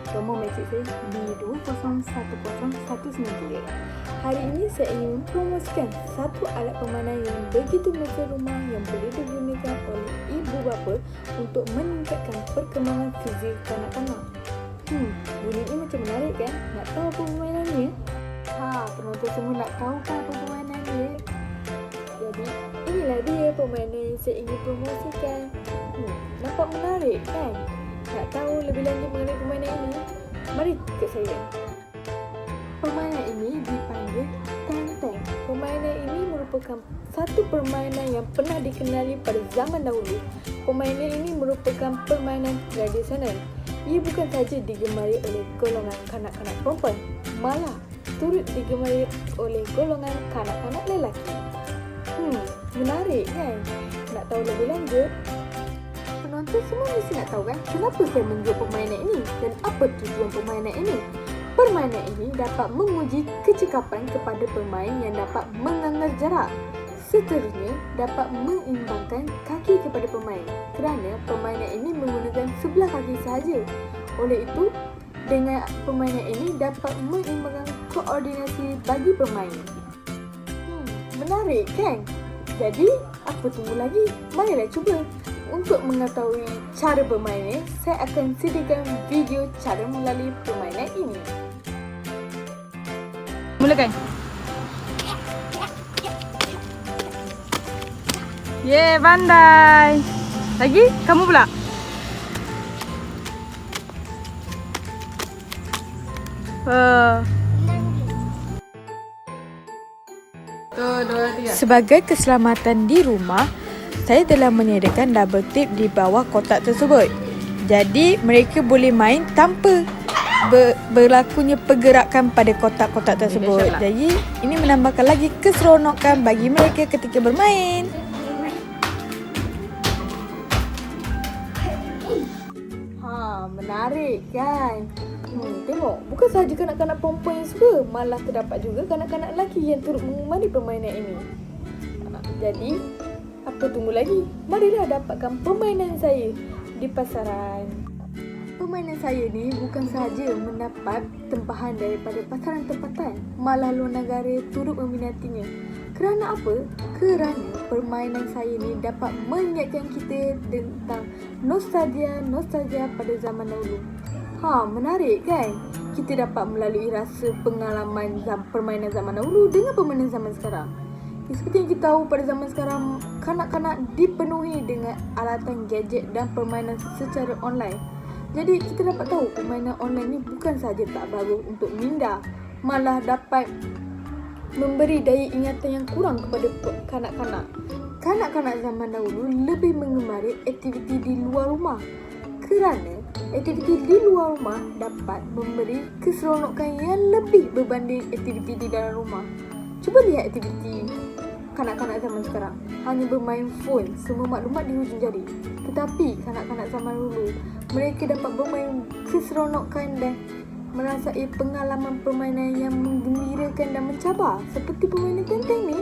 Nombor mesej saya B201019. Hari ini saya ingin mempromosikan satu alat permainan yang begitu mesra rumah yang boleh digunakan oleh ibu bapa untuk meningkatkan perkembangan fizik kanak-kanak. Bunyi ini macam menarik kan? Nak tahu apa permainannya? Penonton semua nak tahu kan apa permainannya? Jadi, inilah dia permainan yang saya ingin promosikan. Nampak menarik kan? Nak tahu lebih lanjut mengenai permainan ini? Mari ikut saya. Permainan ini dipanggil Teng-Teng. Permainan ini merupakan satu permainan yang pernah dikenali pada zaman dahulu. Permainan ini merupakan permainan tradisional. Ia bukan sahaja digemari oleh golongan kanak-kanak perempuan, malah turut digemari oleh golongan kanak-kanak lelaki. Menarik kan? Nak tahu lebih lanjut? Penonton semua mesti nak tahu kan kenapa saya menjual permainan ini dan apa tujuan permainan ini. Permainan ini dapat menguji kecekapan kepada pemain yang dapat menganggar jarak. Seterusnya, dapat mengimbangkan kaki kepada pemain kerana permainan ini menggunakan sebelah kaki sahaja. Oleh itu, dengan permainan ini dapat mengimbangkan koordinasi bagi pemain. Menarik kan? Jadi, apa tunggu lagi? Marilah cuba. Untuk mengetahui cara bermainnya, saya akan sediakan video cara melalui permainan ini. Mulakan. Pandai. Lagi, kamu pula. Sebagai keselamatan di rumah, saya telah menyediakan double tip di bawah kotak tersebut. Jadi, mereka boleh main tanpa berlakunya pergerakan pada kotak-kotak tersebut. Jadi, ini menambahkan lagi keseronokan bagi mereka ketika bermain. Menarik kan? Tengok, bukan sahaja kanak-kanak perempuan yang suka, malah terdapat juga kanak-kanak lelaki yang turut mengemari permainan ini. Jadi, apa tunggu lagi? Marilah dapatkan permainan saya di pasaran. Permainan saya ni bukan sahaja mendapat tempahan daripada pasaran tempatan, malah luar negara turut meminatinya. Kerana apa? Kerana permainan saya ni dapat mengingatkan kita tentang nostalgia pada zaman dahulu. Menarik kan? Kita dapat melalui rasa pengalaman permainan zaman dahulu dengan permainan zaman sekarang. Seperti yang kita tahu, pada zaman sekarang kanak-kanak dipenuhi dengan alatan gadget dan permainan secara online. Jadi kita dapat tahu permainan online ni bukan sahaja tak bagus untuk minda, malah dapat memberi daya ingatan yang kurang kepada kanak-kanak. Kanak-kanak zaman dahulu lebih mengemari aktiviti di luar rumah kerana aktiviti di luar rumah dapat memberi keseronokan yang lebih berbanding aktiviti di dalam rumah. Cuba lihat aktiviti kanak-kanak zaman sekarang, hanya bermain phone, semua maklumat di hujung jari. Tetapi kanak-kanak zaman dulu, mereka dapat bermain keseronokan dan merasai pengalaman permainan yang menggembirakan dan mencabar. Seperti permainan Teng-Teng ni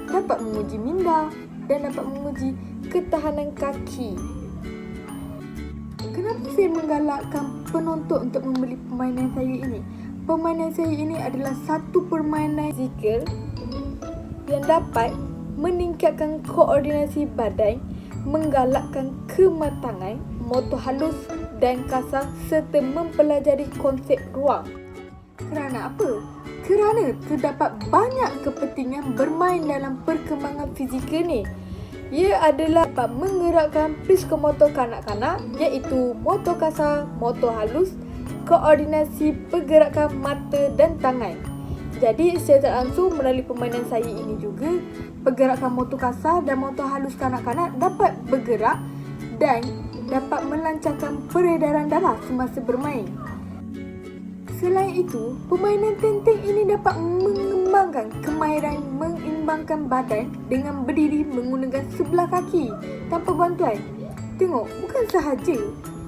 dapat menguji minda dan dapat menguji ketahanan kaki. Kenapa saya menggalakkan penonton untuk membeli permainan saya ini? Permainan saya ini adalah satu permainan fizikal yang dapat meningkatkan koordinasi badan, menggalakkan kematangan, motor halus dan kasar serta mempelajari konsep ruang. Kerana apa? Kerana terdapat banyak kepentingan bermain dalam perkembangan fizikal ni. Ia adalah dapat menggerakkan psikomotor kanak-kanak iaitu motor kasar, motor halus, koordinasi pergerakan mata dan tangan. Jadi secara langsung melalui permainan saya ini juga, pergerakan motor kasar dan motor halus kanak-kanak dapat bergerak dan dapat melancarkan peredaran darah semasa bermain. Selain itu, permainan Teng-Teng ini dapat mengembangkan kemahiran mengimbangkan badan dengan berdiri menggunakan sebelah kaki tanpa bantuan. Tengok, bukan sahaja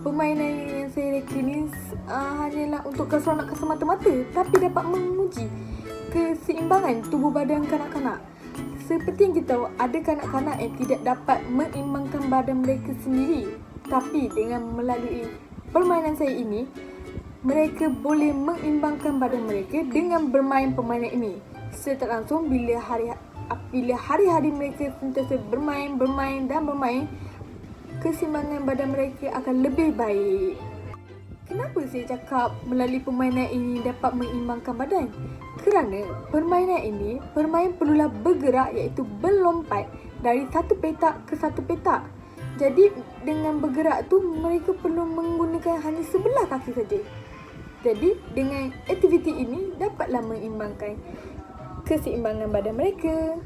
permainan yang saya reka ni hanyalah untuk keseronokan semata-mata, tapi dapat menguji keseimbangan tubuh badan kanak-kanak. Seperti yang kita tahu, ada kanak-kanak yang tidak dapat mengimbangkan badan mereka sendiri. Tapi dengan melalui permainan saya ini, mereka boleh mengimbangkan badan mereka dengan bermain permainan ini. Secara tak langsung bila hari-hari mereka sentiasa bermain, keseimbangan badan mereka akan lebih baik. Kenapa saya cakap melalui permainan ini dapat mengimbangkan badan? Kerana permainan perlulah bergerak, iaitu berlompat dari satu petak ke satu petak. Jadi dengan bergerak tu mereka perlu menggunakan hanya sebelah kaki saja. Jadi dengan aktiviti ini dapatlah mengimbangkan keseimbangan badan mereka.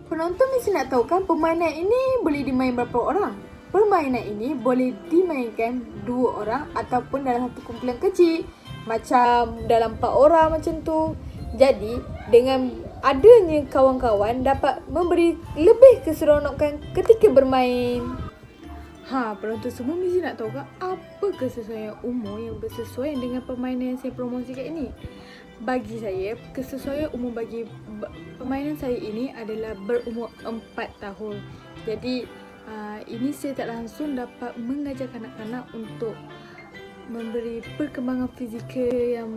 Penonton mesti nak tahu kan, permainan ini boleh dimain berapa orang? Permainan ini boleh dimainkan 2 orang ataupun dalam satu kumpulan kecil, macam dalam 4 orang macam tu. Jadi dengan adanya kawan-kawan dapat memberi lebih keseronokan ketika bermain. Penonton semua mesti nak tahu kan, apa kesesuaian umur yang bersesuaian dengan permainan yang saya promosikan ini? Bagi saya, kesesuaian umur bagi permainan saya ini adalah berumur 4 tahun. Jadi ini saya tak langsung dapat mengajar kanak-kanak untuk memberi perkembangan fizikal yang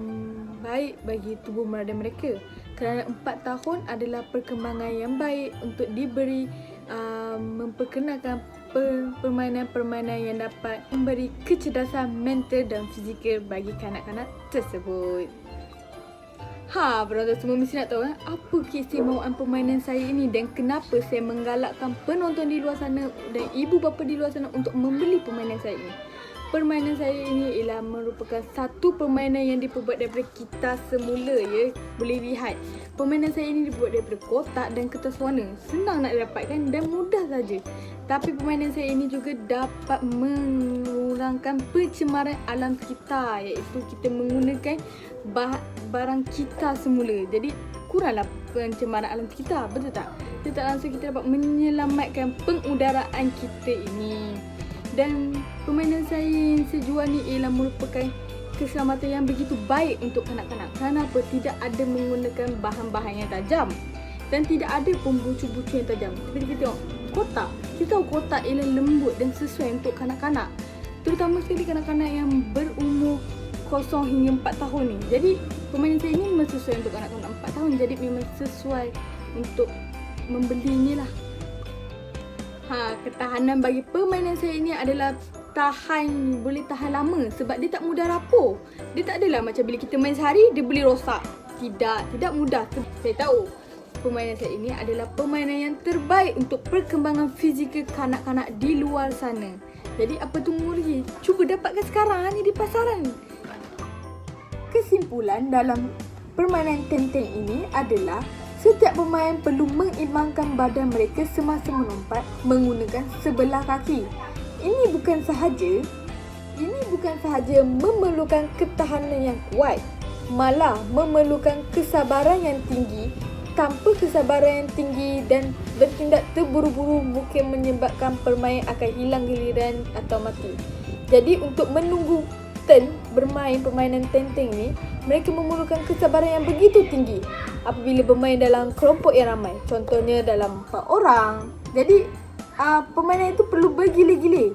baik bagi tubuh merada mereka. Kerana 4 tahun adalah perkembangan yang baik untuk diberi memperkenalkan permainan-permainan yang dapat memberi kecerdasan mental dan fizikal bagi kanak-kanak tersebut. Penonton semua mesti nak tahu kan, apa keistimewaan permainan saya ini dan kenapa saya menggalakkan penonton di luar sana dan ibu bapa di luar sana untuk membeli permainan saya ini. Permainan saya ini ialah merupakan satu permainan yang diperbuat daripada kita semula, ya. Boleh lihat, permainan saya ini dibuat daripada kotak dan kertas warna. Senang nak dapatkan dan mudah saja. Tapi permainan saya ini juga dapat mengurangkan pencemaran alam sekitar, iaitu kita menggunakan barang kita semula. Jadi kuranglah pencemaran alam sekitar, betul tak? Kita tak langsung kita dapat menyelamatkan pengudaraan kita ini. Dan permainan saya yang saya jual ni ialah merupakan keselamatan yang begitu baik untuk kanak-kanak. Kenapa? Tidak ada menggunakan bahan-bahan yang tajam dan tidak ada pun bucu-bucu yang tajam. Seperti kita tengok kotak, kita tahu kotak ialah lembut dan sesuai untuk kanak-kanak, terutama sekali kanak-kanak yang berumur 0 hingga 4 tahun ni. Jadi permainan saya ini memang sesuai untuk kanak-kanak 4 tahun. Jadi memang sesuai untuk membelinya lah. Ketahanan bagi permainan saya ini adalah boleh tahan lama sebab dia tak mudah rapuh. Dia tak adalah macam bila kita main sehari dia boleh rosak. Tidak mudah. Saya tahu permainan saya ini adalah permainan yang terbaik untuk perkembangan fizikal kanak-kanak di luar sana. Jadi apa tunggu lagi? Cuba dapatkan sekarang ni di pasaran. Kesimpulan dalam permainan tenteng ini adalah setiap pemain perlu mengimbangkan badan mereka semasa melompat menggunakan sebelah kaki. Ini bukan sahaja memerlukan ketahanan yang kuat, malah memerlukan kesabaran yang tinggi. Tanpa kesabaran yang tinggi dan bertindak terburu-buru mungkin menyebabkan permain akan hilang giliran atau mati. Jadi untuk menunggu turn bermain permainan tenteng ni, mereka memerlukan kesabaran yang begitu tinggi apabila bermain dalam kelompok yang ramai. Contohnya dalam 4 orang. Jadi permainan itu perlu bergila-gila.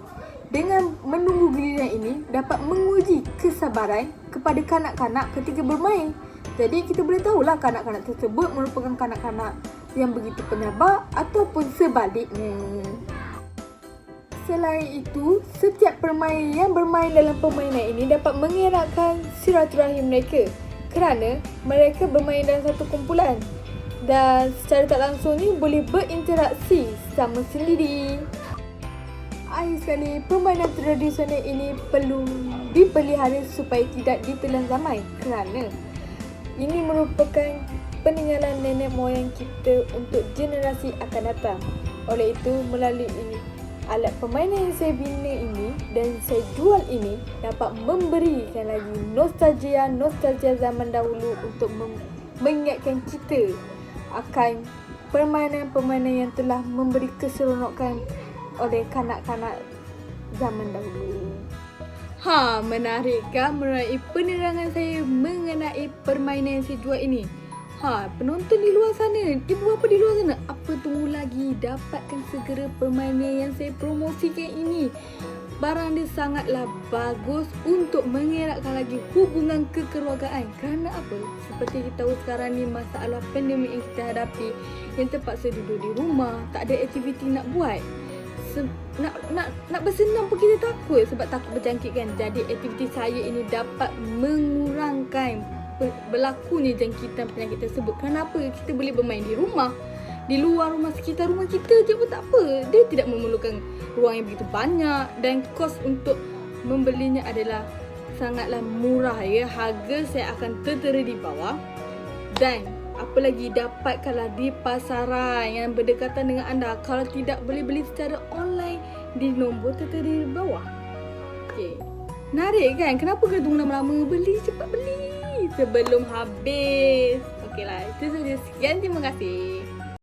Dengan menunggu giliran ini dapat menguji kesabaran kepada kanak-kanak ketika bermain. Jadi kita boleh tahulah kanak-kanak tersebut merupakan kanak-kanak yang begitu penyabar ataupun sebaliknya. Selain itu, setiap pemain yang bermain dalam permainan ini dapat mengeratkan silaturahim mereka kerana mereka bermain dalam satu kumpulan dan secara tak langsung ni boleh berinteraksi sama sendiri. Akhir sekali, permainan tradisional ini perlu dipelihara supaya tidak ditelan zaman kerana ini merupakan peninggalan nenek moyang kita untuk generasi akan datang. Oleh itu, melalui alat permainan yang saya bina ini dan saya jual ini dapat memberikan lagi nostalgia zaman dahulu untuk mengingatkan kita akan permainan-permainan yang telah memberi keseronokan oleh kanak-kanak zaman dahulu. Menarik kan mengenai penerangan saya mengenai permainan yang saya jual ini? Penonton di luar sana, ibu bapa di luar sana, apa tunggu lagi? Dapatkan segera permainan yang saya promosikan ini. Barang dia sangatlah bagus untuk mengeratkan lagi hubungan kekeluargaan. Kerana apa? Seperti kita tahu sekarang ni masalah pandemik yang kita hadapi, yang terpaksa duduk di rumah, tak ada aktiviti nak buat. Nak bersenam pun kita takut sebab takut berjangkit kan. Jadi aktiviti saya ini dapat mengurangkan berlakunya jangkitan penyakit tersebut. Kenapa? Kita boleh bermain di rumah, di luar rumah, sekitar rumah kita je pun tak apa. Dia tidak memerlukan ruang yang begitu banyak dan kos untuk membelinya adalah sangatlah murah ya. Harga saya akan tertera di bawah. Dan apa lagi, dapatkanlah di pasaran yang berdekatan dengan anda. Kalau tidak, boleh beli secara online di nombor tertera di bawah. Okey. Menarik kan? Kenapa kena tunggu lama-lama? Beli, cepat beli sebelum habis. Okeylah, itu saja. Sekian, terima kasih.